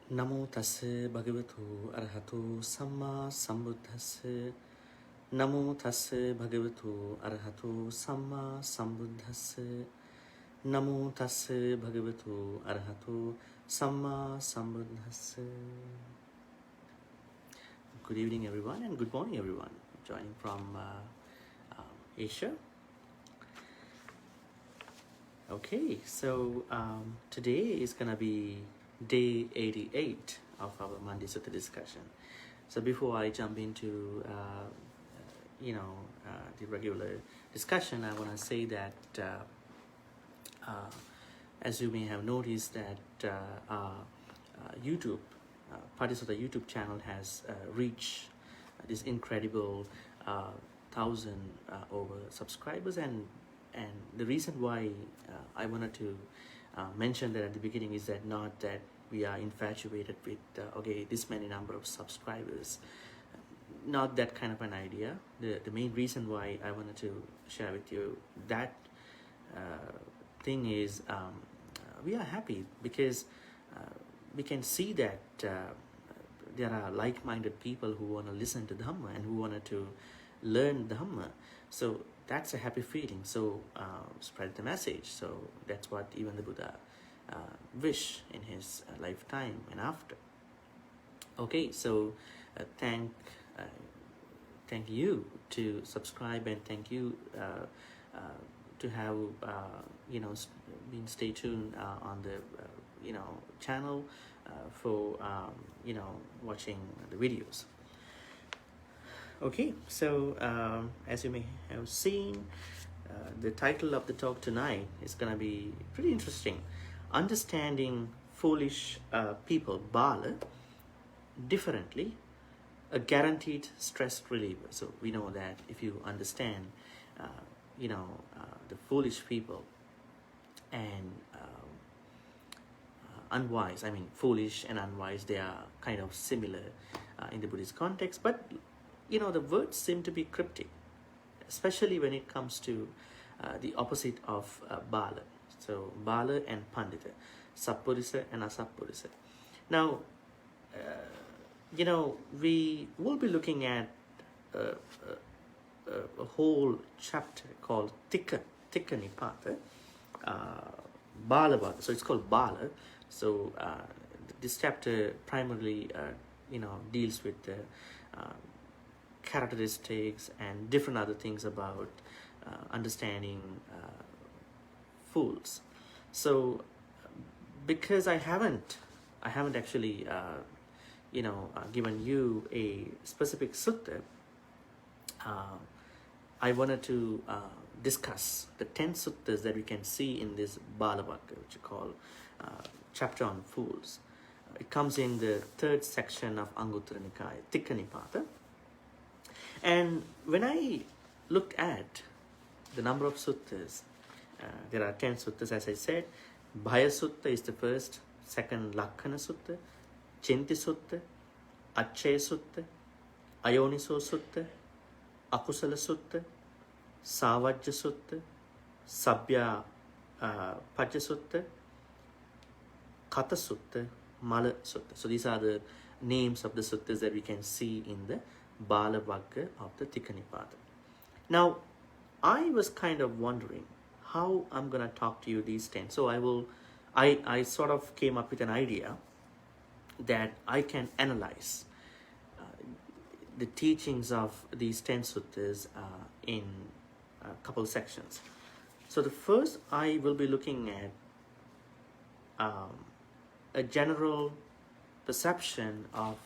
Namo tassa bhagavatu arahato samma sambuddhassa. Namo tassa bhagavatu arahato samma sambuddhassa. Namo tassa bhagavatu arahato samma sambuddhassa. Good evening, everyone, and good morning, everyone. Joining from Asia. Okay, so today is gonna be day 88 of our Monday Sutta discussion. So before I jump into the regular discussion, I want to say that as you may have noticed that our YouTube Paṭisota YouTube channel has reached this incredible 1,000 over subscribers, and the reason why I wanted to mention that at the beginning is that not that we are infatuated with okay, this many number of subscribers, not that kind of an idea. The main reason why I wanted to share with you that thing is we are happy because we can see that there are like-minded people who want to listen to Dhamma and who wanted to learn Dhamma. So that's a happy feeling. So spread the message. So that's what even the Buddha wished in his lifetime and after. Okay, so thank you to subscribe, and thank you to have been stay tuned on the channel for watching the videos. Okay, so as you may have seen, the title of the talk tonight is going to be pretty interesting. Understanding foolish people, Bala, differently, a guaranteed stress reliever. So we know that if you understand, the foolish people and unwise, I mean foolish and unwise, they are kind of similar in the Buddhist context, but the words seem to be cryptic, especially when it comes to the opposite of Bala. So Bala and Pandita, Sappurisa and Asappurisa. Now, we will be looking at a whole chapter called Tikka Nipata, Bāla Vagga. So it's called Bala. So this chapter primarily, deals with the characteristics and different other things about understanding fools. So because I haven't actually given you a specific sutta, I wanted to discuss the 10 suttas that we can see in this Bāla Vagga, which you call chapter on fools. It comes in the third section of Anguttara Nikaya, Tikka Nipata. And when I looked at the number of suttas, there are 10 suttas, as I said. Bhaya Sutta is the first, second Lakkana Sutta, Chinti Sutta, Acchaya Sutta, Ayoniso Sutta, Akusala Sutta, Savajja Sutta, Sabbya Pajja Sutta, Kata Sutta, Mala Sutta. So these are the names of the suttas that we can see in the Bāla Vagga of the Tikka Nipata. Now, I was kind of wondering how I'm going to talk to you these 10. So I sort of came up with an idea that I can analyze the teachings of these 10 suttas in a couple of sections. So the first, I will be looking at a general perception of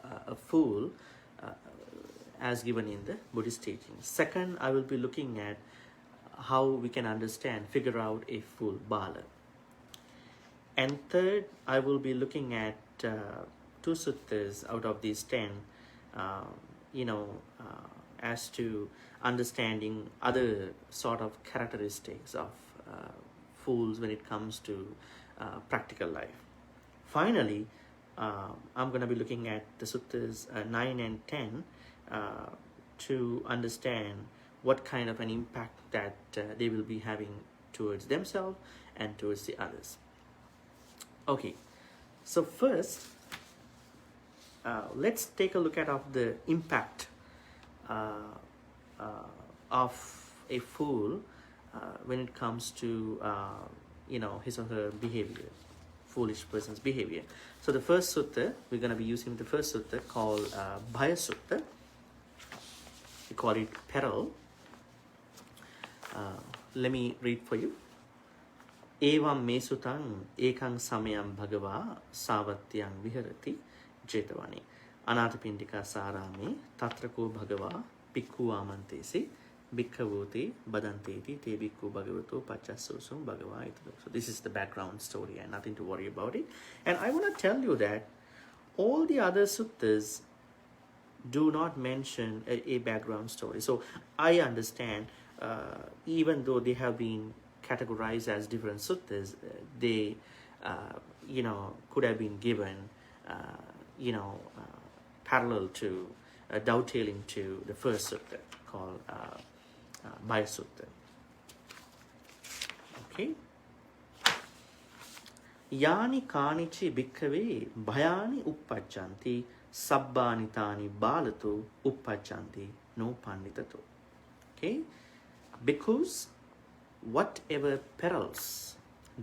a fool as given in the Buddhist teachings. Second, I will be looking at how we can figure out a fool, Bala. And third, I will be looking at 2 suttas out of these 10, as to understanding other sort of characteristics of fools when it comes to practical life. Finally, I'm going to be looking at the suttas 9 and 10 to understand what kind of an impact that they will be having towards themselves and towards the others. Okay, so first, let's take a look at of the impact of a fool when it comes to his or her behavior, foolish person's behavior. So the first sutta, we're going to be using the first sutta called Bhaya Sutta. We call it Peril. Let me read for you. Evam me sutang ekang samayam bhagava savatyang viharati jetavani anatapindika sarame tatrako bhagava bhikkhu amantesi bhikkhavoti badanteti te bhikkhu bhagavato pachasosum bhagava ito. So this is the background story and nothing to worry about it. And I want to tell you that all the other suttas do not mention a background story. So I understand even though they have been categorized as different suttas, they could have been given parallel to dovetailing to the first sutta called Bhaya Sutta. Okay. Yani kanichi bhikkhave bhayani uppajjanti sabbani tani balato uppajjanti no panditato. Okay. Because whatever perils,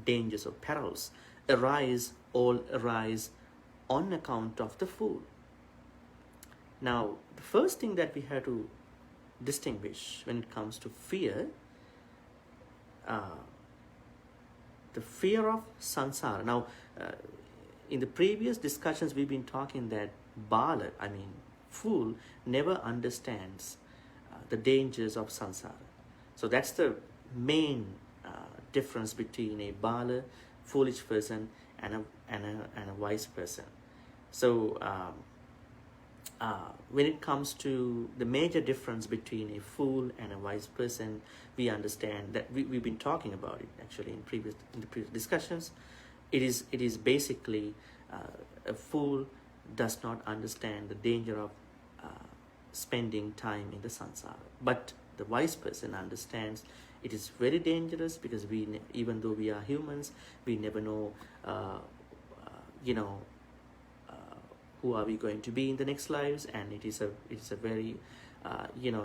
dangers or perils arise, all arise on account of the fool. Now, the first thing that we have to distinguish when it comes to fear, the fear of samsara. Now, in the previous discussions, we've been talking that Bala, fool, never understands the dangers of samsara. So that's the main difference between a Bala, foolish person, and a wise person. So when it comes to the major difference between a fool and a wise person, we understand that we've been talking about it actually in the previous discussions. It is basically a fool does not understand the danger of spending time in the samsara, but the wise person understands it is very dangerous because even though we are humans, we never know, who are we going to be in the next lives, and it is a very,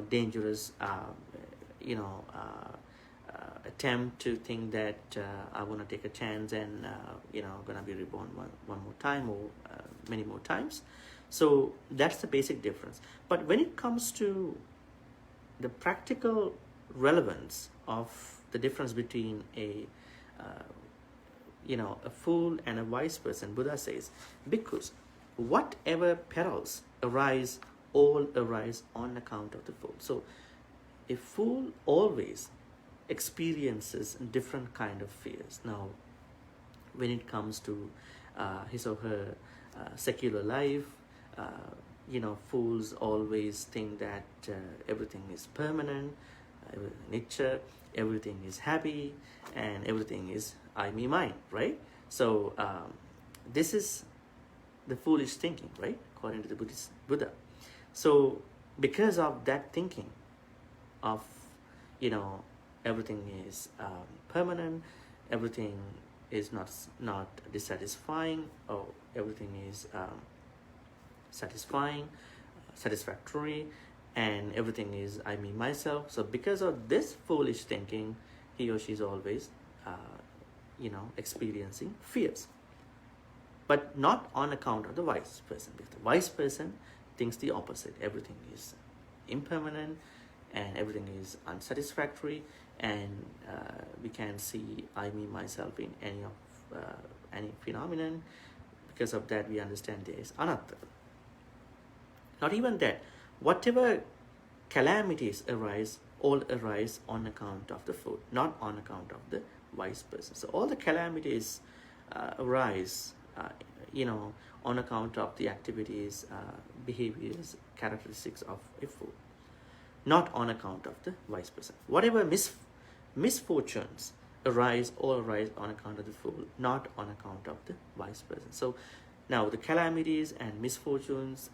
dangerous, attempt to think that I want to take a chance and gonna be reborn one more time or many more times. So that's the basic difference. But when it comes to the practical relevance of the difference between a fool and a wise person, Buddha says, because whatever perils arise, all arise on account of the fool. So a fool always experiences different kind of fears. Now, when it comes to his or her secular life, fools always think that everything is permanent, nature, everything is happy, and everything is I, me, mine, right? So this is the foolish thinking, right? According to the Buddha. So because of that thinking of, everything is permanent, everything is not dissatisfying, or everything is satisfactory, and everything is I, me, myself. So because of this foolish thinking, he or she is always experiencing fears, but not on account of the wise person, because the wise person thinks the opposite. Everything is impermanent and everything is unsatisfactory, and we can see I, me, myself in any phenomenon. Because of that, we understand there is anatta. Not even that, whatever calamities arise, all arise on account of the fool, not on account of the wise person. So all the calamities arise, on account of the activities, behaviors, characteristics of a fool, not on account of the wise person. Whatever misfortunes arise, all arise on account of the fool, not on account of the wise person. So now the calamities and misfortunes,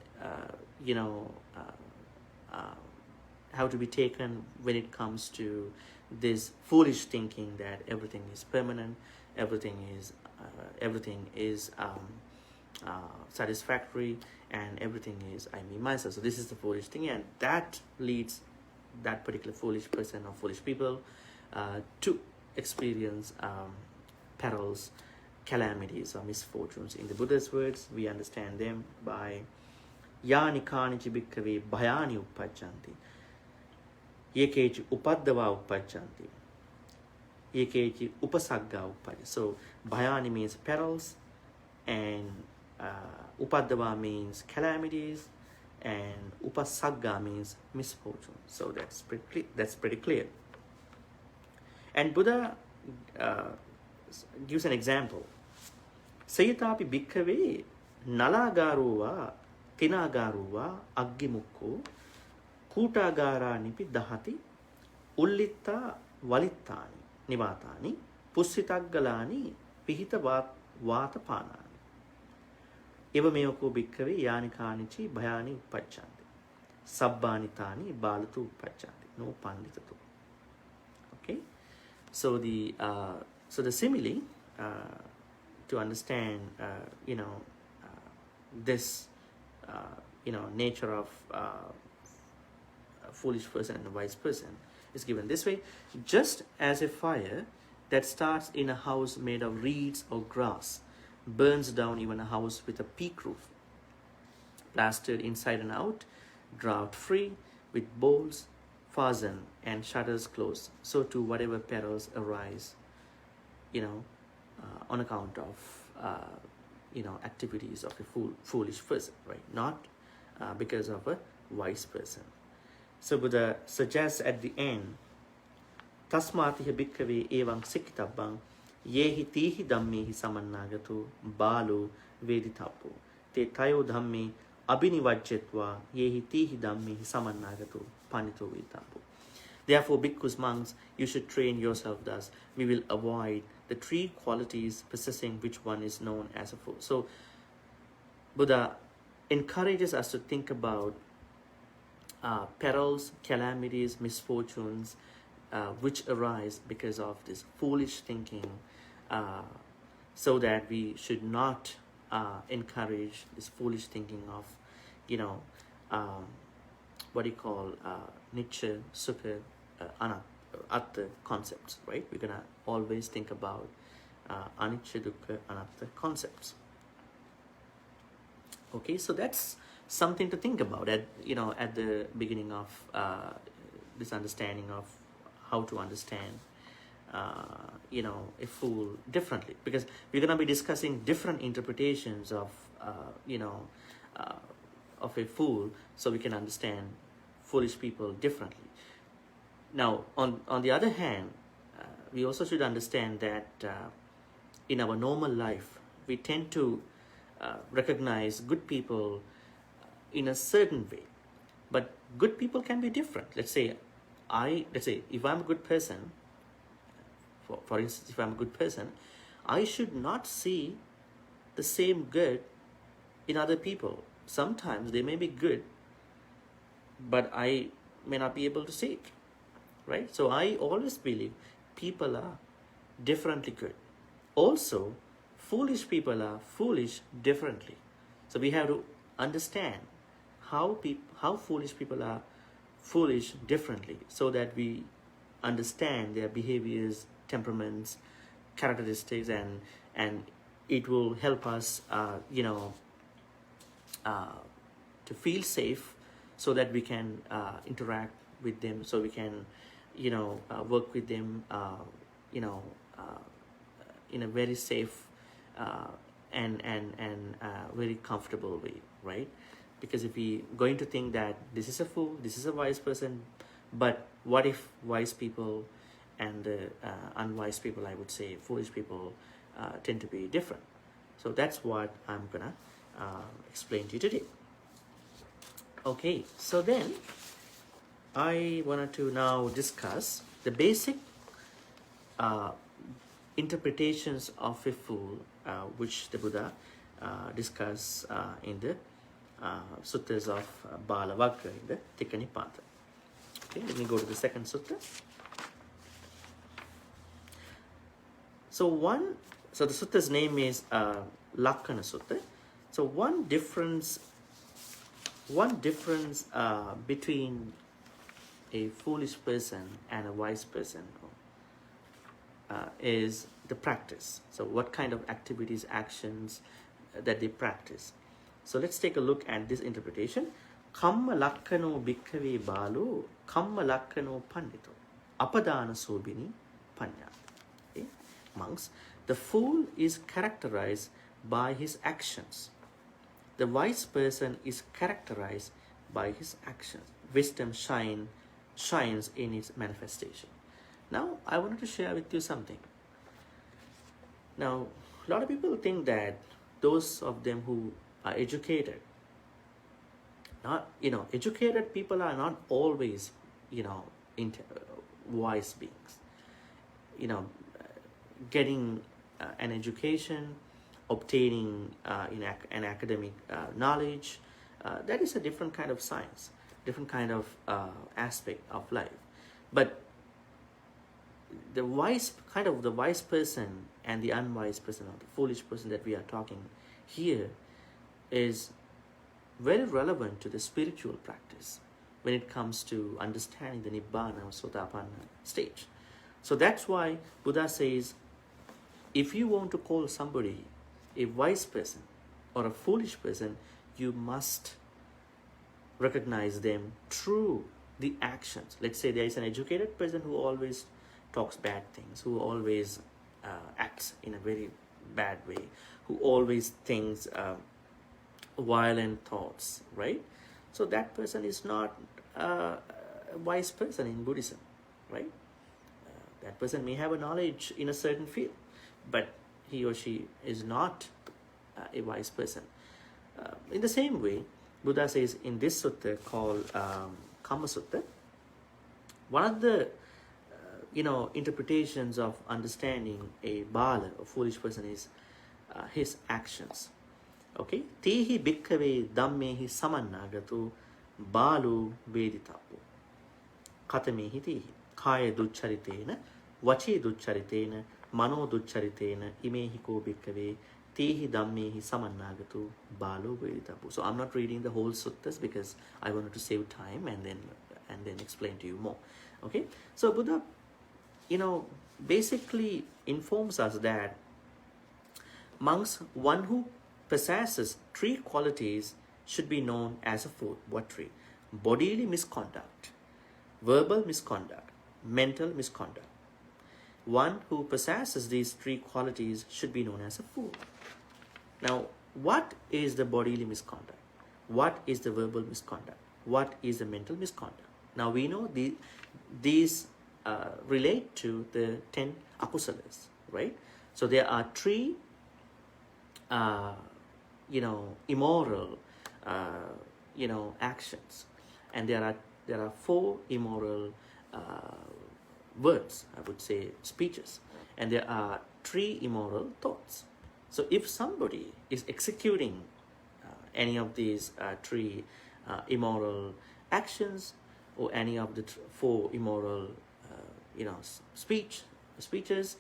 have to be taken when it comes to this foolish thinking that everything is permanent, everything is satisfactory, and everything is I, me, myself. So this is the foolish thing, and that leads that particular foolish person or foolish people to experience perils, calamities, or misfortunes. In the Buddha's words, we understand them by Yāni kānici bhikkhave bhayāni uppajjanti, yekechi upaddava uppajjanti, yekechi upasagga uppajjanti. So bhayāni means perils, and upaddava means calamities, and upasagga means misfortune. So that's pretty clear. And Buddha gives an example. Sayatapi bhikkhave nalagaruva tinagaruva aggimukko kutagara nipi dahati ullitta valittani nivatani pussitaggalani pihita vatapanani evamevako bhikkhave yani kānici bhayani uppajjanti sabbanitani balatu uppajjanti no panditatu. Okay, so the simile to understand this nature of a foolish person and a wise person is given this way. Just as a fire that starts in a house made of reeds or grass burns down even a house with a peak roof, plastered inside and out, drought free, with bolts fastened and shutters closed, so too whatever perils arise on account of activities of a foolish person, right? Not because of a wise person. So Buddha suggests at the end, tasmatiha bhikkhave evam sikhitabban yehi tihi dhammehi samannagato balo veditappo te tayo dhamme abhinivajjetva yehi tihi dhammehi samannagato panito veditappo. Therefore, bhikkhus, monks, you should train yourself thus. We will avoid the three qualities possessing which one is known as a fool. So Buddha encourages us to think about perils, calamities, misfortunes which arise because of this foolish thinking, so that we should not encourage this foolish thinking of what do you call Nietzsche, Sukha, Atta concepts, right? We're gonna always think about Anicca, Dukkha, Anatta concepts. Okay, so that's something to think about at the beginning of this understanding of how to understand a fool differently, because we're gonna be discussing different interpretations of of a fool, so we can understand foolish people differently. Now, on the other hand, we also should understand that in our normal life, we tend to recognize good people in a certain way, but good people can be different. Let's say if I'm a good person, for instance, if I'm a good person, I should not see the same good in other people. Sometimes they may be good, but I may not be able to see it, right? So I always believe people are differently good. Also, foolish people are foolish differently. So we have to understand how foolish people are foolish differently, so that we understand their behaviors, temperaments, characteristics, and it will help us to feel safe, so that we can interact with them, so we can work with them in a very safe and very comfortable way, right? Because if we going to think that this is a fool, this is a wise person, but what if wise people and unwise people, I would say foolish people, tend to be different? So that's what I'm gonna explain to you today. Okay, so then I wanted to now discuss the basic interpretations of a fool, which the Buddha discussed in the suttas of Bāla Vagga in the Tikkanipāta. Okay, let me go to the second sutta. So the sutta's name is Lakkana Sutta. So one difference between a foolish person and a wise person is the practice. So what kind of activities, actions that they practice. So let's take a look at this interpretation. Kamma lakkano bhikkhave balo, kamma lakkano pandito, apadana sobini panya. Okay? Monks, the fool is characterized by his actions. The wise person is characterized by his actions. Wisdom shines in its manifestation. Now, I wanted to share with you something. Now, a lot of people think that those of them who are educated, educated people are not always, wise beings. Getting an education, obtaining an academic knowledge, that is a different kind of science, different kind of aspect of life. But the wise person and the unwise person, or the foolish person that we are talking here, is very relevant to the spiritual practice when it comes to understanding the Nibbana or Sotapanna stage. So that's why Buddha says, if you want to call somebody a wise person or a foolish person, you must recognize them through the actions. Let's say there is an educated person who always talks bad things, who always acts in a very bad way, who always thinks violent thoughts, right? So that person is not a wise person in Buddhism, right? That person may have a knowledge in a certain field, but he or she is not a wise person. In the same way, Buddha says in this sutta called Kama Sutta, one of the interpretations of understanding a Bala, a foolish person, is his actions. Okay? Tehi bhikkhave dhammehi samannagato balu veditapo. Katamehi tehi. Kaya duccharitena, vachi duccharitena, mano duccharitena, imehi ko bhikkhave tehi dhammehi samannagato balu veditapo. So I'm not reading the whole suttas because I wanted to save time and then explain to you more. Okay? So Buddha basically informs us that monks, one who possesses three qualities should be known as a fool. What three? Bodily misconduct, verbal misconduct, mental misconduct. One who possesses these three qualities should be known as a fool. Now, what is the bodily misconduct? What is the verbal misconduct? What is the mental misconduct? Now, we know these relate to the 10 akusalas, right? So there are three, immoral, actions, and there are 4 immoral words, I would say, speeches, and there are 3 immoral thoughts. So if somebody is executing any of these 3 immoral actions, or any of the 4 immoral speeches,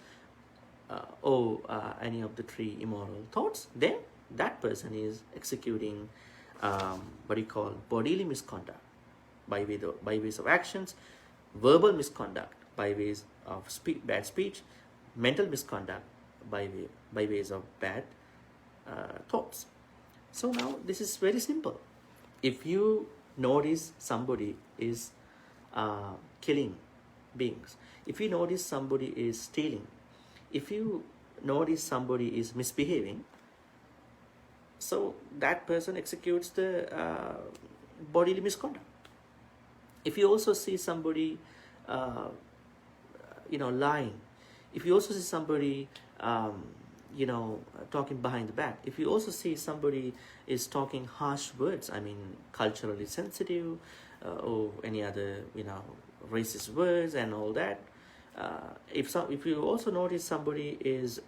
or any of the 3 immoral thoughts, then that person is executing what you call bodily misconduct by ways of actions, verbal misconduct by ways of bad speech, mental misconduct by ways of bad thoughts. So now this is very simple. If you notice somebody is killing beings, if you notice somebody is stealing, if you notice somebody is misbehaving, so that person executes the bodily misconduct. If you also see somebody lying, if you also see somebody talking behind the back, if you also see somebody is talking harsh words, I mean culturally sensitive, or any other racist words and all that, if you also notice somebody is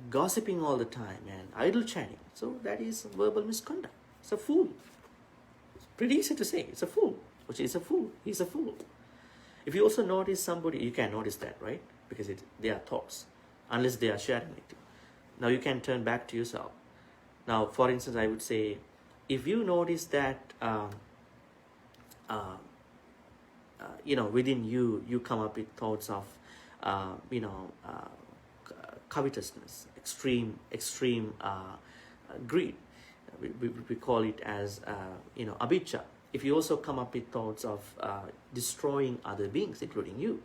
gossiping all the time and idle chatting, so that is verbal misconduct. It's a fool. It's pretty easy to say. It's a fool. Which is a fool. He's a fool. If you also notice somebody, you can notice that, right? Because they are thoughts, unless they are sharing it. Now you can turn back to yourself. Now, for instance, I would say, if you notice that within you come up with thoughts of covetousness, extreme greed. We call it as abhijja. If you also come up with thoughts of destroying other beings, including you,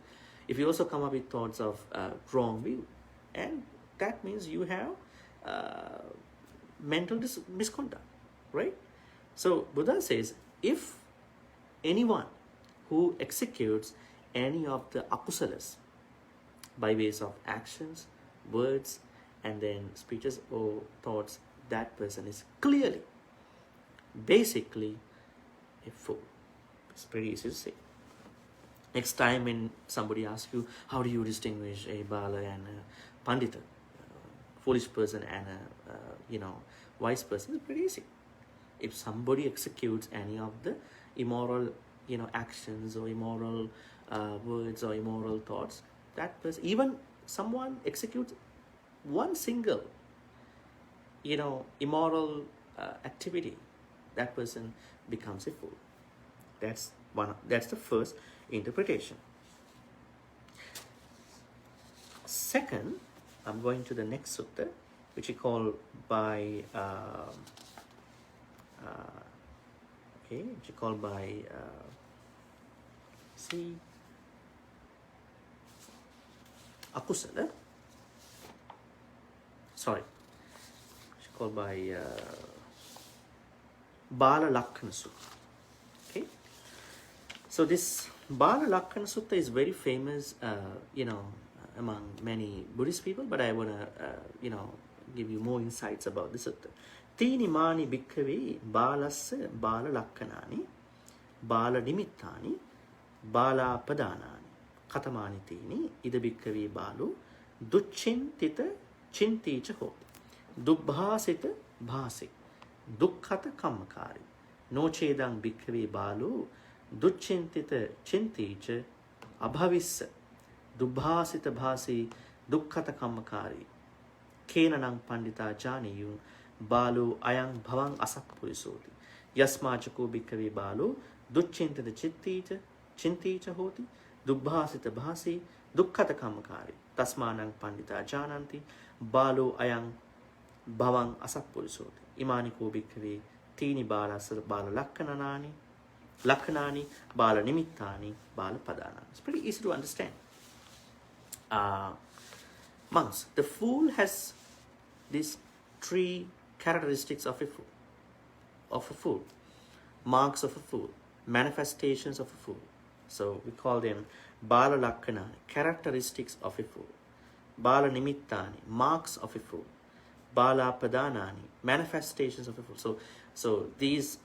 if you also come up with thoughts of wrong view, and that means you have mental misconduct, right? So Buddha says, if anyone who executes any of the akusalas by ways of actions, words, and then speeches or thoughts, that person is clearly, basically, a fool. It's pretty easy to say. Next time when somebody asks you, how do you distinguish a Bala and a Pandita, foolish person and a wise person? It's pretty easy. If somebody executes any of the immoral actions or immoral words or immoral thoughts, that person, even someone executes one single immoral activity, that person becomes a fool. That's the first interpretation. Second, I'm going to the next sutta, which is called by akusala. Sorry, it's called by Bāla Vagga Sutta. Okay, so this Bāla Vagga Sutta is very famous, among many Buddhist people. But I wanna, give you more insights about this sutta. Tīni māni bhikkhave bālassa bāla lakkanāni bāla nimittāni bāla padānāni katamāni tīni ida bhikkhave bālu ducchintita chintīca hoti dubbhāsita bhāsi dukkhata kammakāri nochedang bhikkhave bālu ducchintita chintīca abhavissa dubbhāsita bhāsi dukkhata kammakāri kenanang pandita jāniyu Balu ayang bhavang asappurisoti yasmācako bhikkhave balu ducchintita chintīca hoti dubbhāsita bhāsi dukkhata kammakāri tasmānang pandita jānanti balu ayang bhavang asappurisoti imaniko bhikkhave tīni bālasa bāla lakkanāni bāla nimittāni bāla padānāni. It's pretty easy to understand. Monks, the fool has these three characteristics of a fool, marks of a fool, manifestations of a fool. So we call them Bāla Lakkanāni, characteristics of a fool, Bāla Nimittāni, marks of a fool, Bāla Padānāni, manifestations of a fool. So these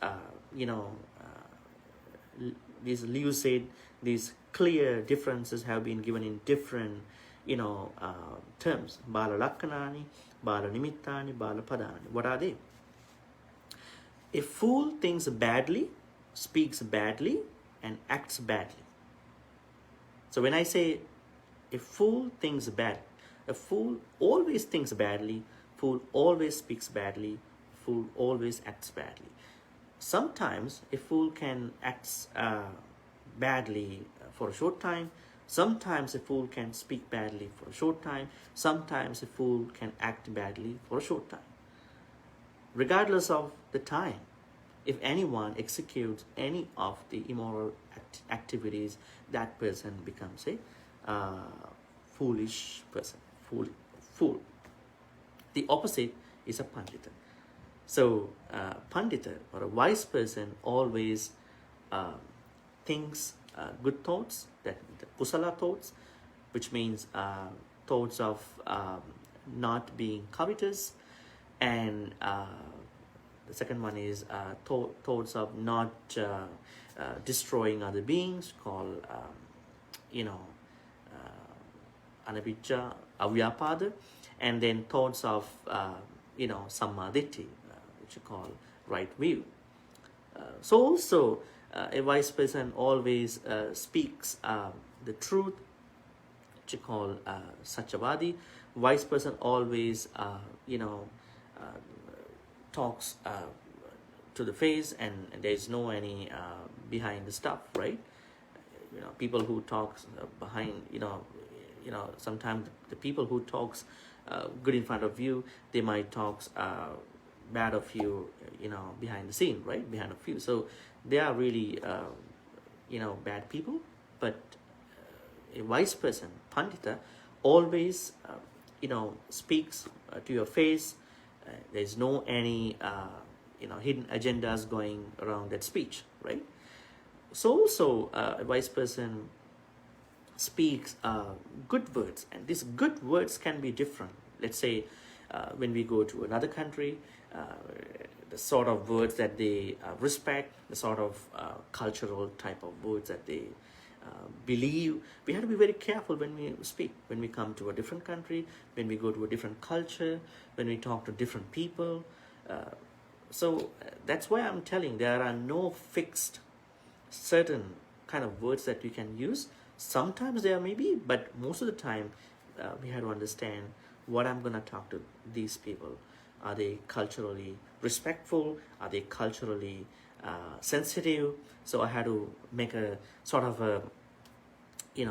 these lucid, these clear differences have been given in different terms. Bāla Lakkanāni, Bāla Nimittāni, Bāla Padānāni. What are they? A fool thinks badly, speaks badly, and acts badly. So when I say a fool thinks bad, a fool always thinks badly, fool always speaks badly, fool always acts badly. Sometimes a fool can act badly for a short time. Sometimes a fool can speak badly for a short time. Sometimes a fool can act badly for a short time. Regardless of the time, if anyone executes any of the immoral activities, that person becomes a foolish person, fool. The opposite is a pandita. So pandita, or a wise person, always thinks good thoughts, that the kusala thoughts, which means thoughts of not being covetous, and the second one is thoughts of not destroying other beings, called anavijja, avyapada, and then thoughts of sammaditthi, which you call right view. So also a wise person always speaks the truth which you call Satchavadi. Wise person always, talks to the face, and there is no any behind the stuff, right? People who talks behind, sometimes the people who talks good in front of you, they might talk bad of you, behind the scene, right? Behind of you. So they are really, bad people. But a wise person, Pandita, always, speaks to your face. There's no any, hidden agendas going around that speech, right? So also a wise person speaks good words, and these good words can be different. Let's say when we go to another country, the sort of words that they respect, the sort of cultural type of words that they believe, we have to be very careful when we speak. When we come to a different country, when we go to a different culture, when we talk to different people. So that's why I'm telling there are no fixed certain kind of words that we can use. Sometimes there may be, but most of the time we have to understand what I'm going to talk to these people. Are they culturally respectful? Are they culturally sensitive? So I had to make a sort of a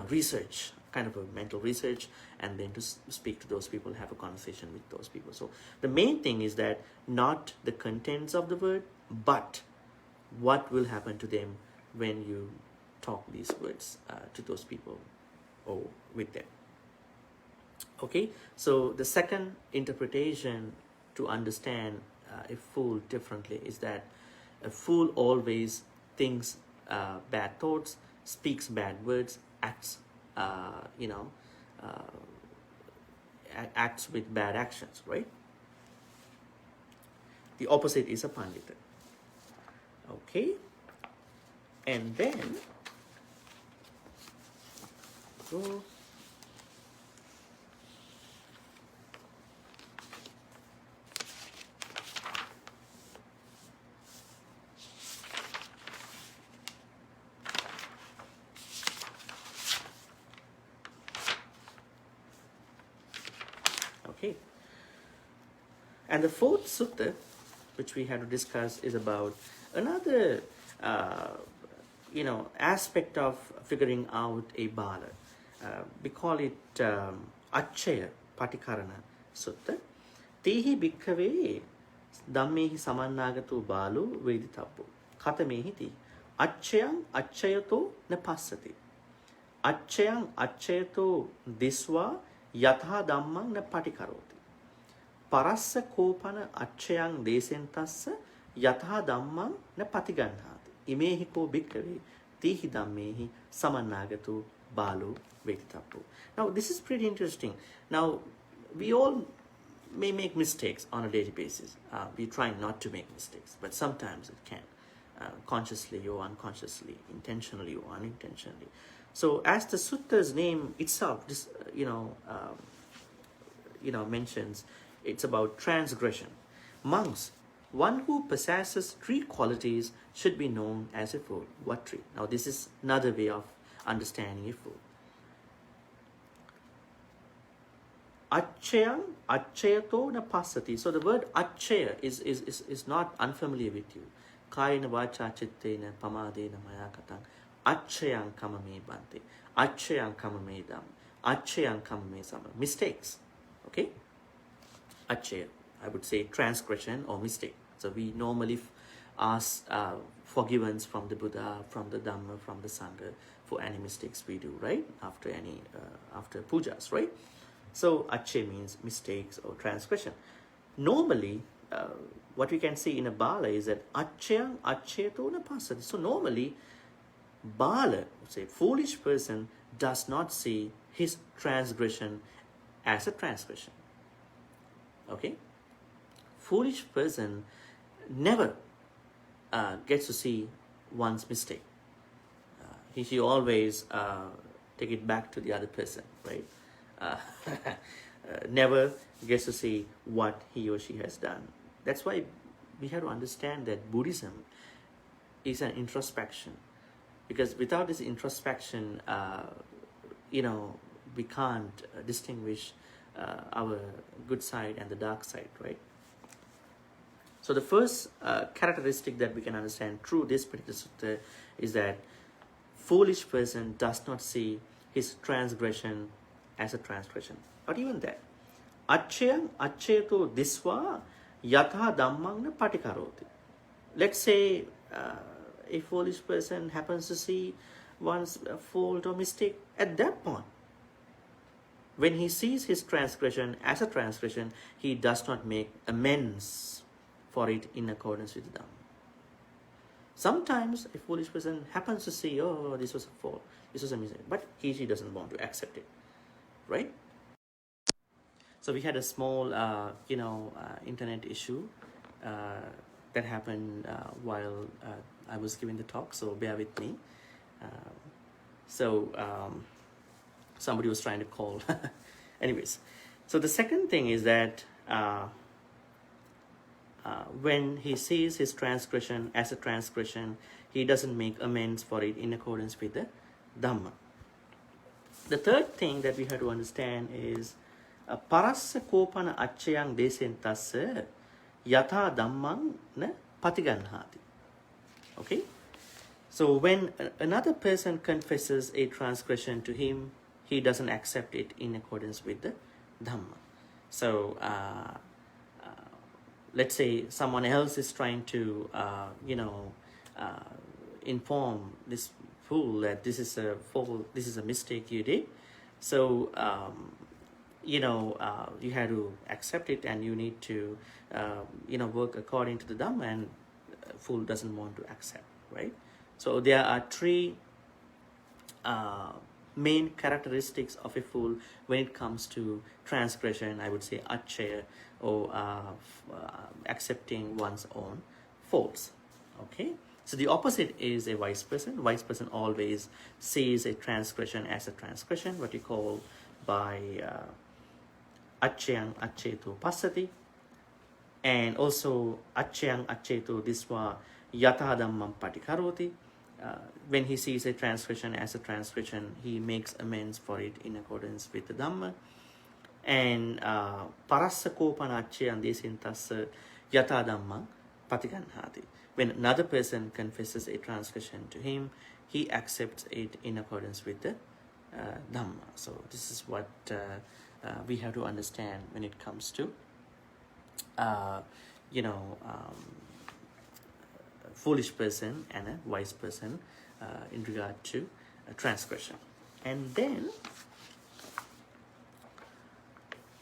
research, kind of a mental research, and then to speak to those people, have a conversation with those people. So the main thing is that not the contents of the word, but what will happen to them when you talk these words to those people or with them. Okay, so the second interpretation to understand a fool differently is that a fool always thinks bad thoughts, speaks bad words, acts acts with bad actions, right? The opposite is a Pandita. Okay, and then go. Okay, and the fourth sutta, which we had to discuss, is about another aspect of figuring out a Bala. We call it Acchaya Patikarana Sutta. Tehi bhikkhave dhammehi samannāgato bālo veditabbo katamehi ti acchayam acchayato na passati acchayam acchayato disva yatha dhammang na patikaroti parassa kopana acchayam desentassa yatha dhammang na patiganhati imehi ko bhikkhave tehi dhammehi samannāgato bālo veditabbo. Now this is pretty interesting. Now we all may make mistakes on a daily basis. We try not to make mistakes, but sometimes it can, consciously or unconsciously, intentionally or unintentionally. So as the sutta's name itself, mentions, it's about transgression. Monks, one who possesses three qualities should be known as a fool. What three? Now this is another way of understanding a fool. Acchayam acchayato na passati. So the word acchaya is not unfamiliar with you. Kayena vacha chittena pamadena maya katang. Acchayam kamame bante. Acchayam kamame dham. Acchayam kamame sama. Mistakes. Okay? Acchaya. I would say transgression or mistake. So we normally ask forgiveness from the Buddha, from the Dhamma, from the Sangha for any mistakes we do, right? After pujas, right? So acche means mistakes or transgression. Normally, what we can see in a Bala is that acchayam acchayato na passati. So normally, Bala, say foolish person, does not see his transgression as a transgression. Okay? Foolish person never gets to see one's mistake. He always take it back to the other person, right? Never gets to see what he or she has done. That's why we have to understand that Buddhism is an introspection, because without this introspection, we can't distinguish our good side and the dark side, right? So the first characteristic that we can understand through this particular sutta is that foolish person does not see his transgression as a transgression. Not even that. Acchayam accheto disva yatha dhammang na patikaroti. Let's say a foolish person happens to see one's fault or mistake at that point. When he sees his transgression as a transgression, he does not make amends for it in accordance with the Dhamma. Sometimes a foolish person happens to see, oh, this was a fault, this was a mistake, but she doesn't want to accept it, right? So we had a small, internet issue that happened while I was giving the talk, so bear with me. Somebody was trying to call. Anyways, so the second thing is that when he sees his transgression as a transgression, he doesn't make amends for it in accordance with the Dhamma. The third thing that we have to understand is parassa kopana acchayang desentassa yatha dhammang na patiganhati. Okay? So when another person confesses a transgression to him, he doesn't accept it in accordance with the Dhamma. So let's say someone else is trying to, inform this fool that this is a fault, this is a mistake you did. So, you have to accept it, and you need to, work according to the Dhamma, and fool doesn't want to accept, right? So there are three main characteristics of a fool when it comes to transgression. I would say acchaya, or accepting one's own faults. Okay, so the opposite is a wise person. Wise person always sees a transgression as a transgression, what you call by acchayang accheto passati, and also acchayang accheto disva yatha dhammam patikaroti. When he sees a transgression as a transgression, he makes amends for it in accordance with the Dhamma. And parassa kopana acchayang desentassa yatha dhammam patiganhati. When another person confesses a transgression to him, he accepts it in accordance with the Dhamma. So this is what we have to understand when it comes to foolish person and a wise person in regard to transgression. And then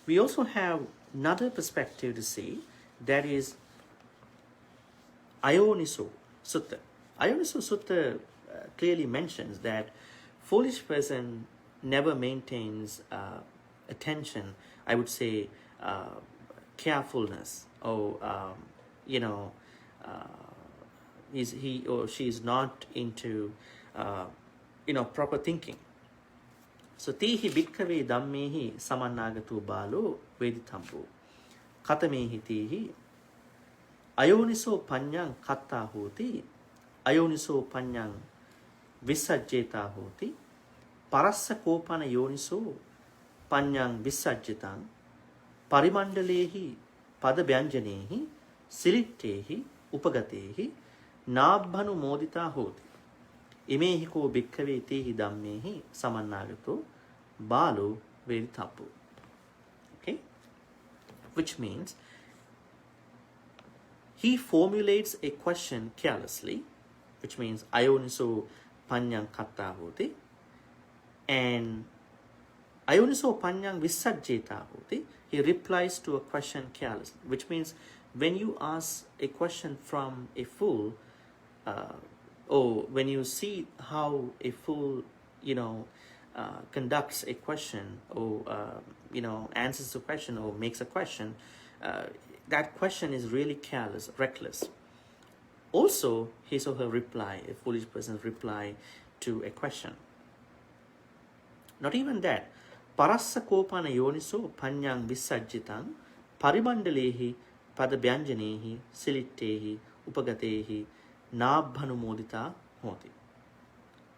we also have another perspective to see, that is Ayoniso Sutta. Ayoniso Sutta clearly mentions that foolish person never maintains attention, I would say carefulness, or he or she is not into proper thinking. So tihi bhikkave dhammehi samannagatu balo vedithambo katamehi tihi ayoniso panyang katta hoti ayoniso panyang vissajjeta hoti parassa kopana yoniso panyang vissajjetang parimandalehi pada vyanjanehi silittehi upagatehi nābhanu modita hoti imehi ko bhikkave tehi dhammehi samannagato balo vedithambo. Okay, which means he formulates a question carelessly, which means ayoniso panyang katta hoti, and ayoniso panyang vissajjeta hoti, he replies to a question carelessly, which means when you ask a question from a fool, or when you see how a fool conducts a question, or answers a question or makes a question, that question is really careless, reckless. Also, his or her reply, a foolish person's reply to a question. Not even that. Parassa kopana yoniso panyang vissajjitang parimandalehi pada vyanjanehi silittehi upagatehi nābhanumodita hoti.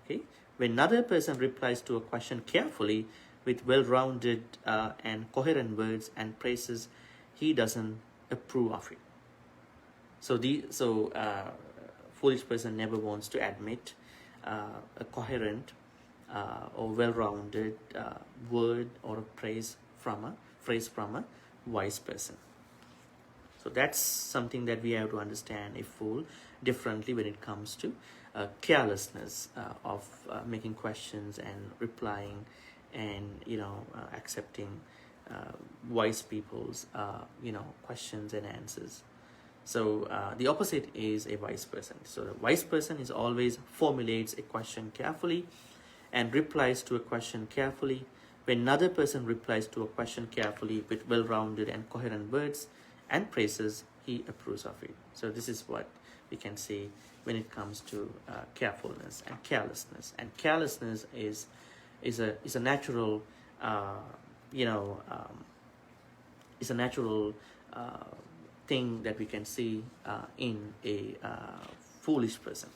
Okay, when another person replies to a question carefully, with well-rounded and coherent words and praises, he doesn't approve of it. So foolish person never wants to admit a coherent or well-rounded word or a phrase from a wise person. So that's something that we have to understand a fool differently when it comes to carelessness of making questions and replying and accepting wise people's questions and answers. So the opposite is a wise person. So the wise person is always formulates a question carefully and replies to a question carefully. When another person replies to a question carefully with well-rounded and coherent words and praises, he approves of it. So this is what we can say when it comes to carefulness and carelessness. And carelessness is a natural is a natural thing that we can see in a foolish person.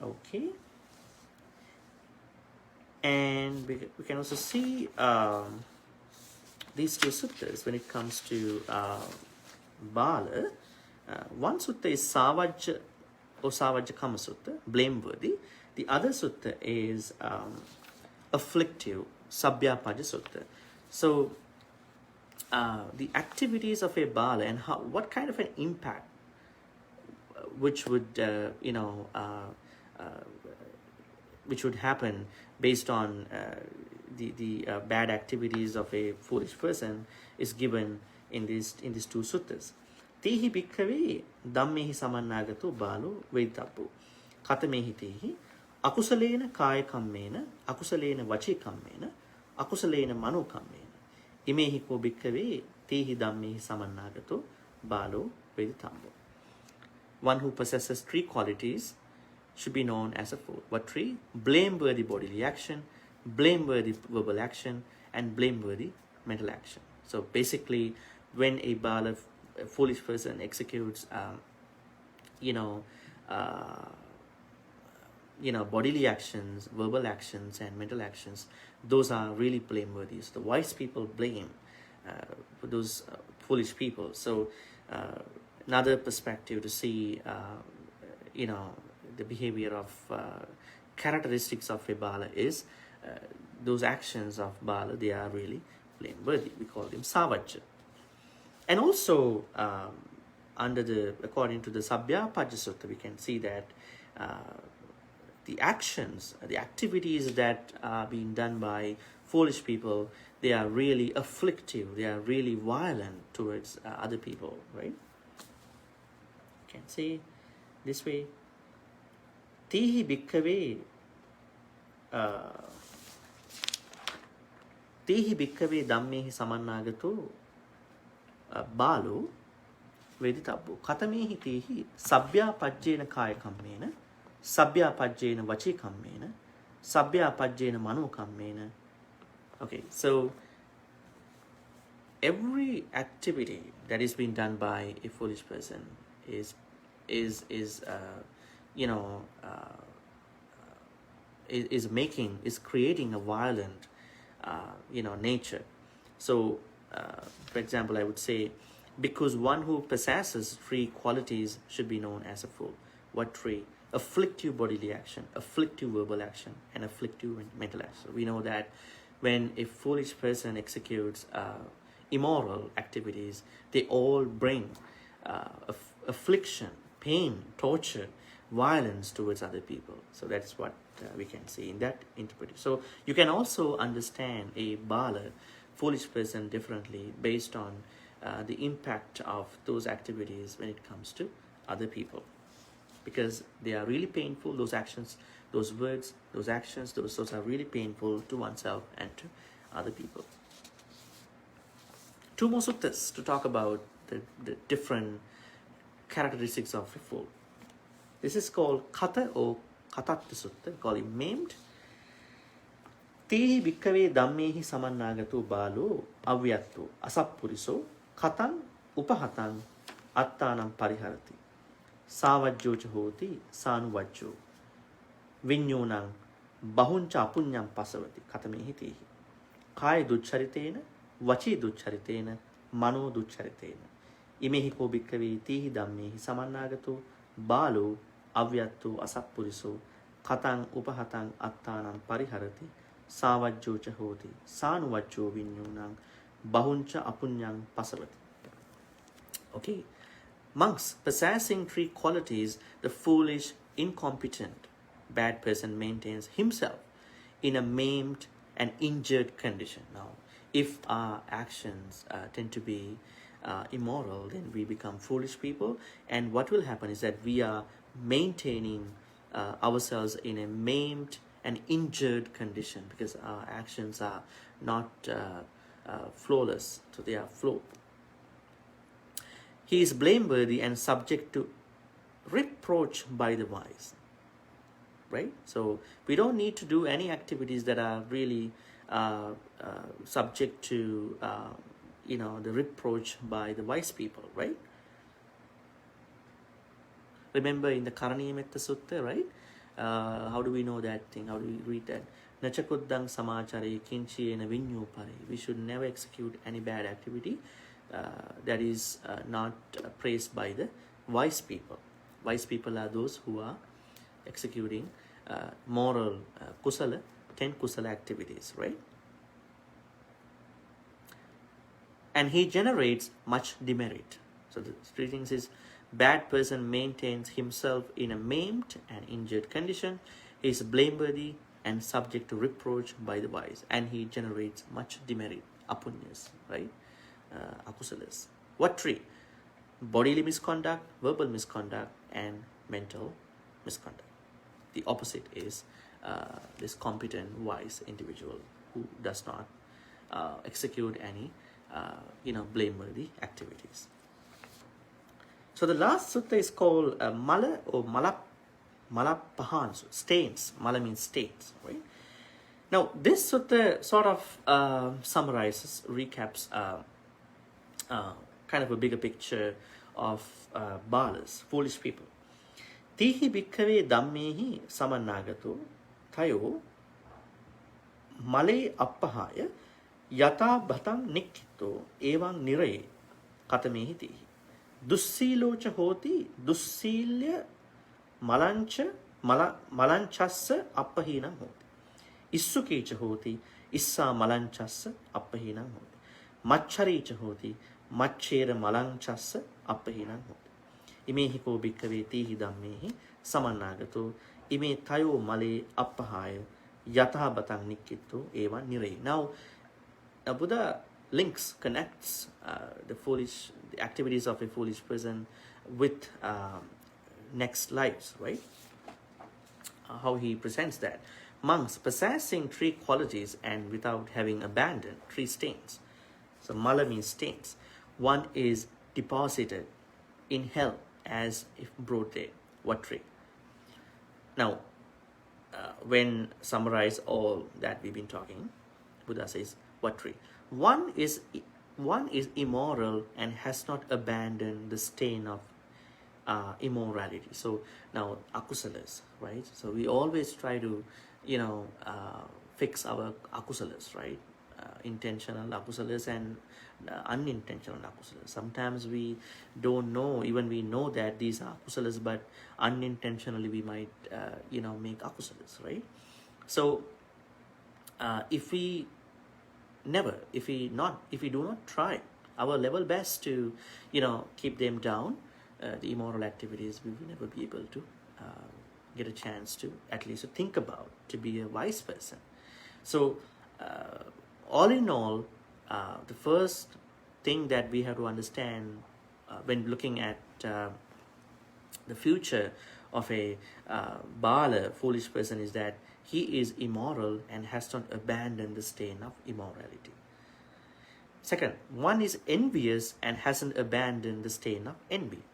Okay. And we can also see these two suttas when it comes to Bala. One sutta is Savajja or Savajja Kama Sutta, blameworthy. The other sutta is afflictive, Sabbyapajja Sutta. So the activities of a Bala and what kind of an impact which would which would happen based on the bad activities of a foolish person is given in these two suttas. Tehi bhikkhave dhammehi samannagato balo vedappu katamehi tehi akusalena kaya kammena akusalena vachi kammena akusalena mano kammena imehi ko bhikkhave tehi dhammehi samannagato balo vedappu. One who possesses three qualities should be known as a fool. What three? Blameworthy bodily action, blameworthy verbal action, and blameworthy mental action. So basically, when a Bala, a foolish person, executes, bodily actions, verbal actions, and mental actions, those are really blameworthy. So the wise people blame those foolish people. So another perspective to see, the behavior of characteristics of a Bala is those actions of Bala, they are really blameworthy. We call them Savajja. And also, according to the Sabbyapajja Sutta, we can see that the actions, the activities that are being done by foolish people, they are really afflictive, they are really violent towards other people, right? You can say this way. Tihi bhikkhave dhammehi samannagato balo veditabbo katamehi tihi sabbyapajjena kaya kammena sabbyapajjena vachi kammena sabbyapajjena mano kammena. Okay, so every activity that is being done by a foolish person is creating a violent nature. So for example, I would say, because one who possesses three qualities should be known as a fool. What three? Afflictive bodily action, afflictive verbal action, and afflictive mental action. We know that when a foolish person executes immoral activities, they all bring affliction, pain, torture, violence towards other people. So that's what we can see in that interpretation. So you can also understand a Bala, foolish person, differently based on the impact of those activities when it comes to other people, because they are really painful. Those actions, those words, those actions, those are really painful to oneself and to other people. Two more suttas to talk about the different characteristics of a fool. This is called Kata or Katatta Sutta, called it maimed. Tihi bhikkhave dhammehi samannagato balo avyatto asappuriso katan upahatan attanam pariharati savajjocha hoti sanuvajjo vinyonang bahuncha apunyam pasavati katame hitihi. Kaya duccharitena, vachi duccharitena, mano duccharitena. Imehi ko bhikkave tihi dhammehi samannagato, balo avyatto asappuriso, katang upahataṃ attānaṃ pariharati, savajjocha hoti, sanuvajjo vinyunam, bahuncha apunyam pasavati. Okay. Monks, possessing three qualities, the foolish, incompetent, bad person maintains himself in a maimed and injured condition. Now, if our actions tend to be immoral, then we become foolish people. And what will happen is that we are maintaining ourselves in a maimed and injured condition because our actions are not flawless, so they are flawed. He is blameworthy and subject to reproach by the wise. Right? So we don't need to do any activities that are really subject to the reproach by the wise people, right? Remember in the Karaniyamettha Sutta, right? How do we know that thing? How do we read that? Nachakuddang samachare kinchiyena vinyupare. We should never execute any bad activity that is not praised by the wise people. Wise people are those who are executing moral kusala, 10 kusala activities, right? And he generates much demerit. So the three things is, bad person maintains himself in a maimed and injured condition. He is blameworthy and subject to reproach by the wise. And he generates much demerit, apunyas, right? Akusalas. What three? Bodily misconduct, verbal misconduct, and mental misconduct. The opposite is this competent, wise individual who does not execute any blameworthy activities. So the last sutta is called Mala or Malapahan, stains. Mala means stains, right? Now this sutta sort of summarizes, recaps kind of a bigger picture of Balas, foolish people. Tihi bhikkave dhammehi samannagato tayo male appahaya yata bhatang nikkito evang niraye katamehi tihi. Dussilocha hoti dussilya malanchassa appahinam hoti. Issukecha hoti issa malanchassa appahinam hoti. Machcharecha hoti machchera malanchassa appahinam hoti. Imehi ko bhikkave tihi dhammehi samannagato ime tayo male appahaya yatha batang nikkito eva niraye. Now Buddha connects the activities of a foolish person with next lives, right? How he presents that. Monks possessing three qualities and without having abandoned three stains. So mala means stains. One is deposited in hell as if brought there. What three? Now, when summarize all that we've been talking, Buddha says, what three? One is immoral and has not abandoned the stain of immorality. So now akusalas, right? So we always try to, fix our akusalas, right? Intentional akusalas and unintentional akusalas. Sometimes we don't know, even we know that these are akusalas, but unintentionally we might, make akusalas, right? So if we do not try our level best to, keep them down, the immoral activities, we will never be able to get a chance to at least think about to be a wise person. So all in all, the first thing that we have to understand when looking at the future of a Bala, foolish person, is that he is immoral and has not abandoned the stain of immorality. Second, one is envious and hasn't abandoned the stain of envy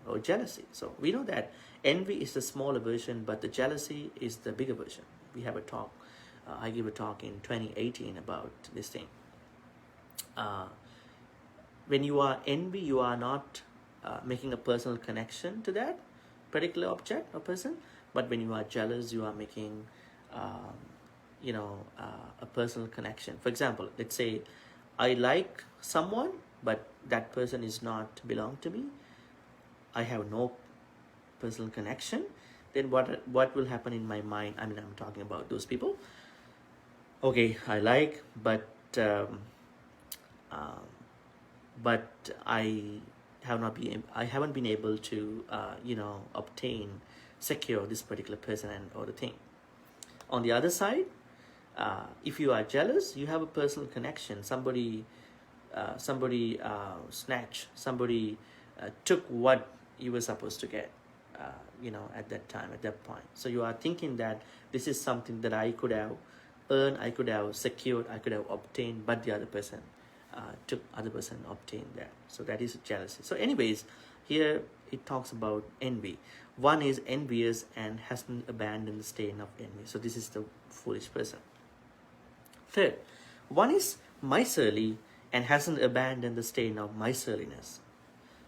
or jealousy. So we know that envy is the smaller version, but the jealousy is the bigger version. We have a talk, I gave a talk in 2018 about this thing. When you are envy, you are not making a personal connection to that particular object or person, but when you are jealous, you are making um, a personal connection. For example, let's say I like someone, but that person is not belong to me. I have no personal connection. Then what will happen in my mind? I mean, I'm talking about those people. Okay, I like, um, but I haven't been able to secure this particular person and or the thing. On the other side, if you are jealous, you have a personal connection. Somebody snatched, somebody took what you were supposed to get, at that time, at that point. So you are thinking that this is something that I could have earned, I could have secured, I could have obtained, but the other person obtained that. So that is jealousy. So anyways, here it talks about envy. One is envious and hasn't abandoned the stain of envy. So this is the foolish person. Third, one is miserly and hasn't abandoned the stain of miserliness.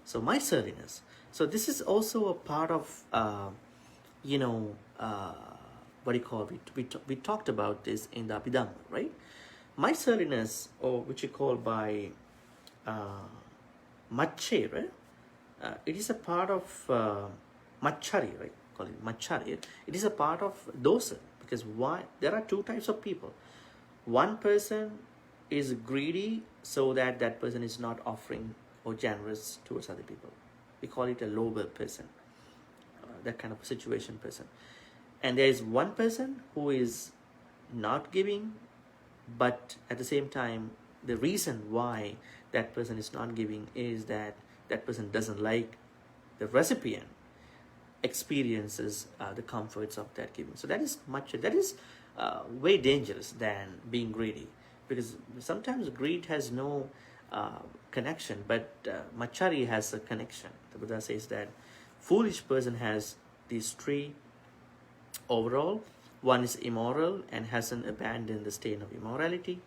So miserliness. So this is also a part of, what do you call it? We talked about this in the Abhidhamma, right? Miserliness, or which you call by Macche, right? It is a part of Machari, right? Call it Machari. It is a part of dosa, because why? There are two types of people. One person is greedy, so that that person is not offering or generous towards other people. We call it a lower person, that kind of situation person. And there is one person who is not giving, but at the same time, the reason why that person is not giving is that that person doesn't like the recipient experiences the comforts of that giving. So that is way dangerous than being greedy, because sometimes greed has no connection, but Machari has a connection. The Buddha says that foolish person has these three overall. One is immoral and hasn't abandoned the stain of immorality.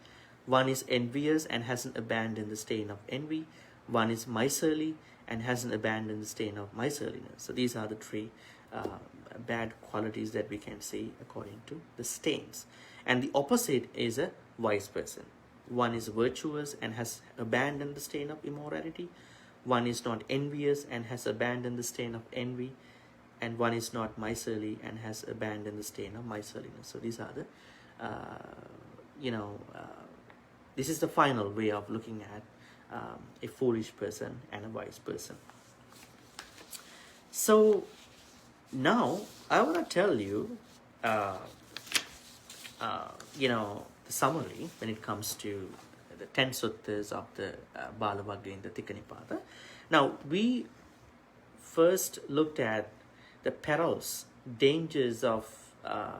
One is envious and hasn't abandoned the stain of envy. One is miserly and hasn't abandoned the stain of miserliness. So these are the three bad qualities that we can see according to the stains. And the opposite is a wise person. One is virtuous and has abandoned the stain of immorality. One is not envious and has abandoned the stain of envy. And one is not miserly and has abandoned the stain of miserliness. So these are the, this is the final way of looking at a foolish person and a wise person. So now I want to tell you, the summary when it comes to the 10 Suttas of the Bāla Vagga in the Tikka-Nipāta. Now we first looked at the perils, dangers of, a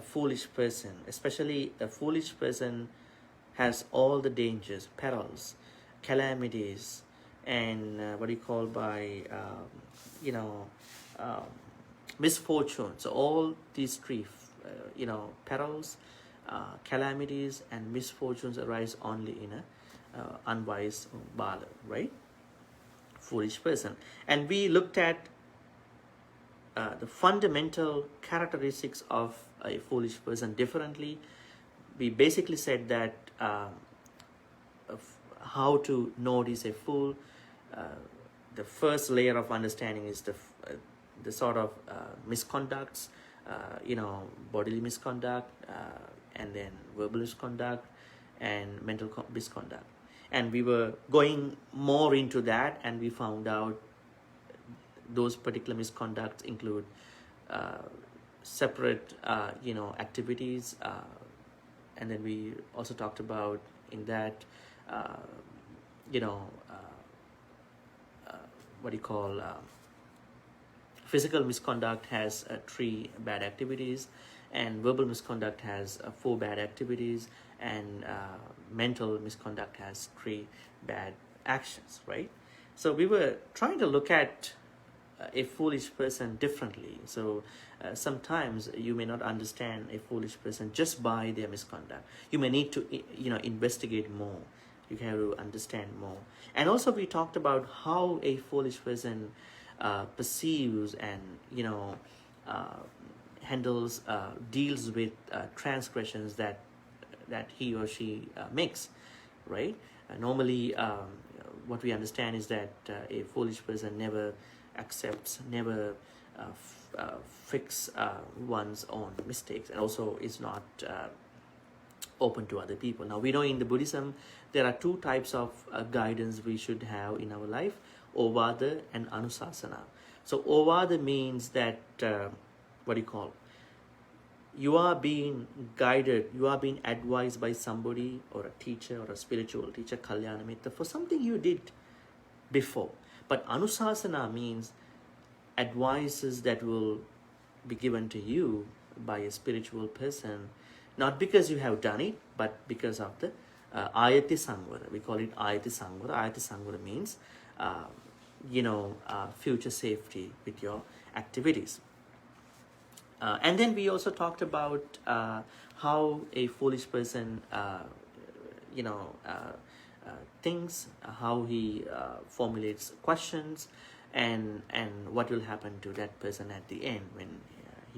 foolish person. Especially a foolish person has all the dangers, perils, calamities, and misfortunes. So all these three, perils, calamities, and misfortunes arise only in a unwise Bala, right? Foolish person. And we looked at the fundamental characteristics of a foolish person differently. We basically said that how to notice a fool. The first layer of understanding is the sort of misconducts, bodily misconduct, and then verbal misconduct, and mental misconduct. And we were going more into that, and we found out those particular misconducts include separate, activities. And then we also talked about in that, physical misconduct has 3 bad activities, and verbal misconduct has 4 bad activities, and mental misconduct has 3 bad actions, right? So we were trying to look at a foolish person differently. So sometimes you may not understand a foolish person just by their misconduct. You may need to, investigate more. You have to understand more. And also we talked about how a foolish person perceives and, handles, deals with transgressions that he or she makes, right? Normally, what we understand is that a foolish person never accepts, never fix one's own mistakes, and also is not open to other people. Now we know in the Buddhism there are two types of guidance we should have in our life: Ovada and Anusasana. So Ovada means that what do you call? You are being guided, you are being advised by somebody or a teacher or a spiritual teacher, Kalyanamitta, for something you did before. But Anusasana means advices that will be given to you by a spiritual person, not because you have done it, but because of the Ayati Sangvara. We call it Ayati Sangvara. Ayati Sangvara means, future safety with your activities. And then we also talked about how a foolish person, thinks, how he formulates questions, and what will happen to that person at the end when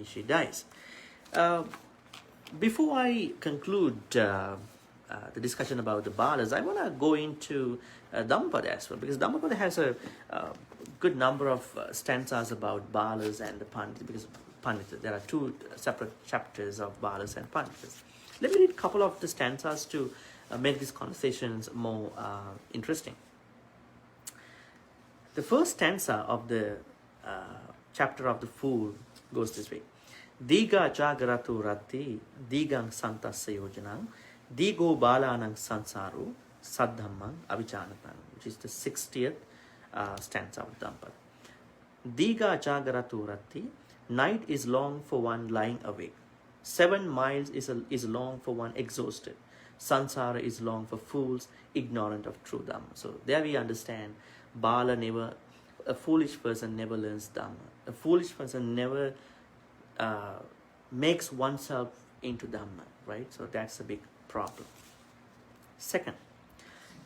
she dies. Before I conclude the discussion about the Balas, I want to go into Dhammapada as well, because Dhammapada has a good number of stanzas about Balas and the Pandits, because Pandits, there are two separate chapters of Balas and Pandits. Let me read a couple of the stanzas to make these conversations more interesting. The first stanza of the chapter of the Fool goes this way: Diga jagaratu ratti, digang santassa yojanang, digo balanang sansaru, saddhammang avijanatam, which is the 60th stanza of Dhammapada. Diga jagaratu ratti, night is long for one lying awake. 7 miles is long for one exhausted. Sansara is long for fools ignorant of true Dhamma. So there we understand a foolish person never learns Dhamma. A foolish person never makes oneself into Dhamma, right? So that's a big problem. Second,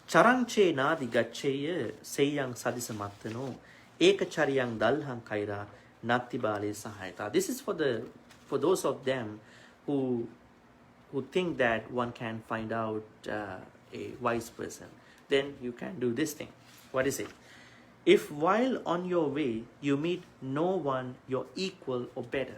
charanche nadi gaccheya seyang sadisa mattano eka chariyang dalhang kaira natti bale sahayata. This is for those of them who think that one can find out a wise person. Then you can do this thing. What is it? If while on your way you meet no one your equal or better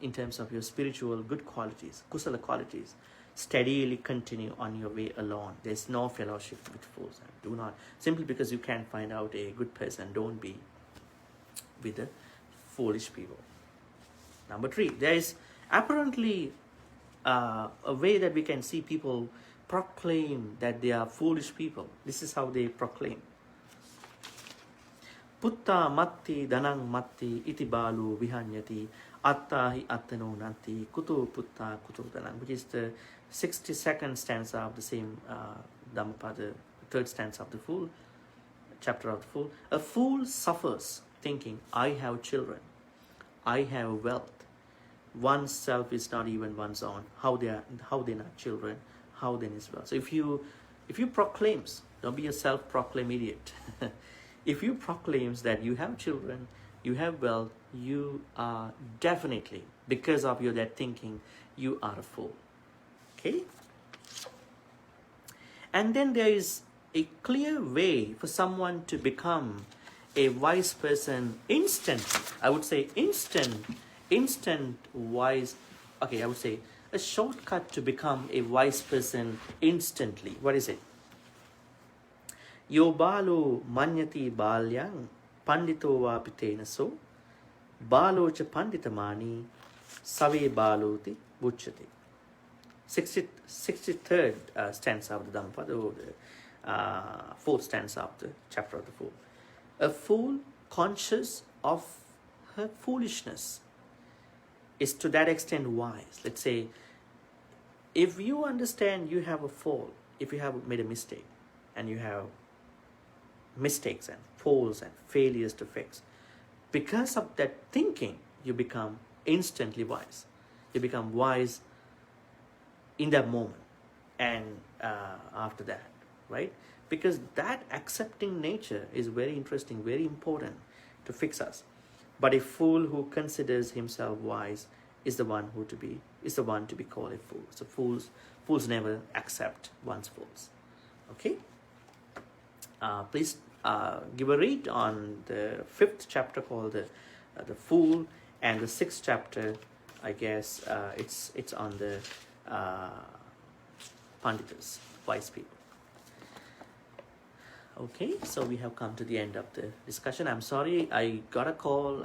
in terms of your spiritual good qualities, kusala qualities, steadily continue on your way alone. There's no fellowship with fools. Do not, simply because you can't find out a good person, don't be with the foolish people. Number 3, there is apparently a way that we can see people proclaim that they are foolish people. This is how they proclaim. Putta matti danang matti iti balu vihanyati attahi attano nanti kutu putta kutu danang, which is the 62nd stanza of the same Dhammapada, the 3rd stanza of the Fool, chapter of the Fool. A fool suffers thinking, I have children, I have wealth. One's self is not even one's own. How they're not children, how then is wealth. So if you proclaims, don't be a self-proclaimed idiot. If you proclaims that you have children, you have wealth, you are definitely, because of that thinking, you are a fool. Okay? And then there is a clear way for someone to become a wise person instantly. I would say instant wise. Okay, I would say a shortcut to become a wise person instantly. What is it? Yo balo manyati balyang pandito va pitena so balo cha panditamani save baloti bucchati. 63rd stanza of the Dhammapada, or the 4th stanza of the chapter of the Fool. A fool conscious of her foolishness is to that extent wise. Let's say, if you understand you have a fault, if you have made a mistake, and you have mistakes and faults and failures to fix, because of that thinking, you become instantly wise. You become wise in that moment and after that, right? Because that accepting nature is very interesting, very important to fix us. But a fool who considers himself wise is the one to be called a fool. So fools never accept one's faults. Okay. Please give a read on the 5th chapter called the Fool, and the 6th chapter, I guess it's on the Panditas, wise people. Okay, so we have come to the end of the discussion. I'm sorry, I got a call.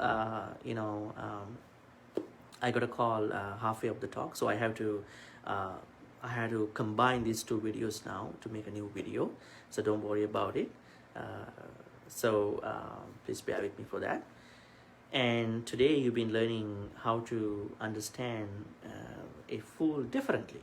I got a call halfway of the talk, so I had to combine these 2 videos now to make a new video. So don't worry about it. Please bear with me for that. And today you've been learning how to understand a fool differently.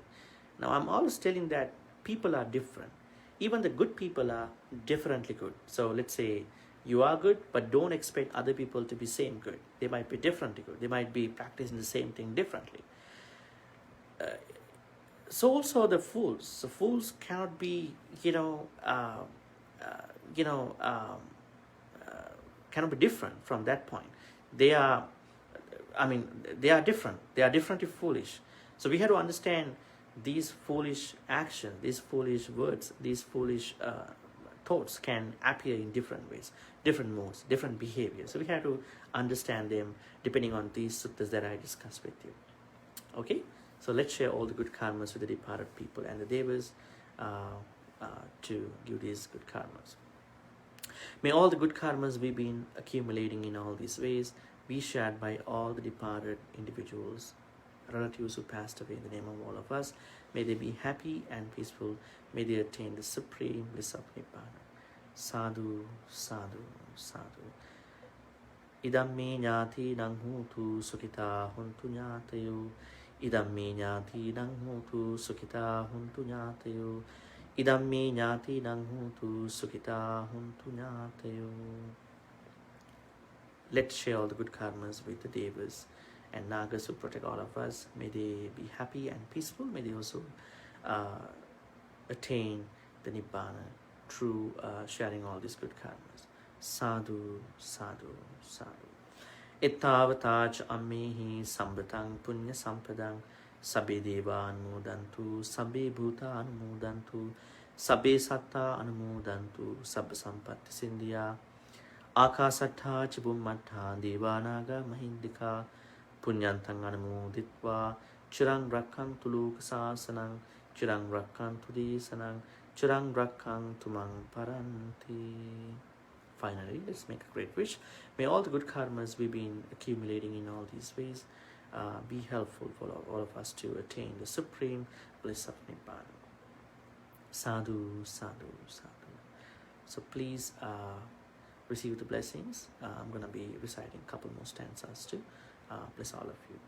Now I'm always telling that people are different. Even the good people are differently good. So let's say you are good, but don't expect other people to be same good. They might be differently good. They might be practicing the same thing differently. So also the fools. The fools cannot be, cannot be different from that point. They are different. They are differently foolish. So we have to understand these foolish actions, these foolish words, these foolish thoughts can appear in different ways, different modes, different behaviors. So we have to understand them depending on these suttas that I discussed with you. Okay, so let's share all the good karmas with the departed people and the devas to give these good karmas. May all the good karmas we've been accumulating in all these ways be shared by all the departed individuals, relatives who passed away, in the name of all of us. May they be happy and peaceful. May they attain the supreme bliss of Nibbana. Sadhu, sadhu, sadhu. Idam me ñāti nang hotu sukhita hontu ñātayo. Idam me ñāti nang hotu sukhita hontu ñātayo. Idam me ñāti nang hotu sukhita hontu ñātayo. Let's share all the good karmas with the devas and nagas who protect all of us. May they be happy and peaceful. May they also attain the Nibbana through sharing all these good karmas. Sadhu, sadhu, sadhu. Ittavatāca ammehi sambatang punya sampadang sabbe deva anumodantu sabbe bhuta anumodantu sabbe satta anumodantu sabba sampatti sindhya akasattha chibummattha devanaga mahindika punyantang anumoditva chirang rakkantu lokasasanang chirang rakkantu desanang chirang rakkantu mang paranti. Finally, let's make a great wish. May all the good karmas we've been accumulating in all these ways be helpful for all of us to attain the supreme bliss of Nibbana. Sadhu, sadhu, sadhu. So please receive the blessings. I'm going to be reciting a couple more stanzas to bless all of you.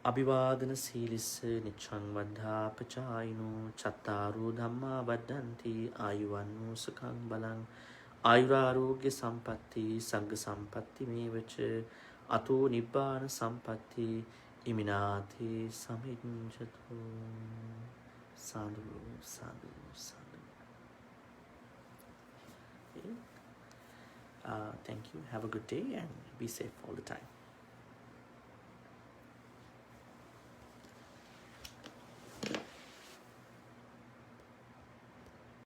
Abhivadana silissa nichang vaddha pachayino chattaru dhamma vaddanti ayuvannu sukhang balang ayurarogya sampatti sangha sampatti mevacha ato nibbana sampatti iminati samidjatu. Sadhu, sadhu, sadhu. Okay. Thank you. Have a good day and be safe all the time.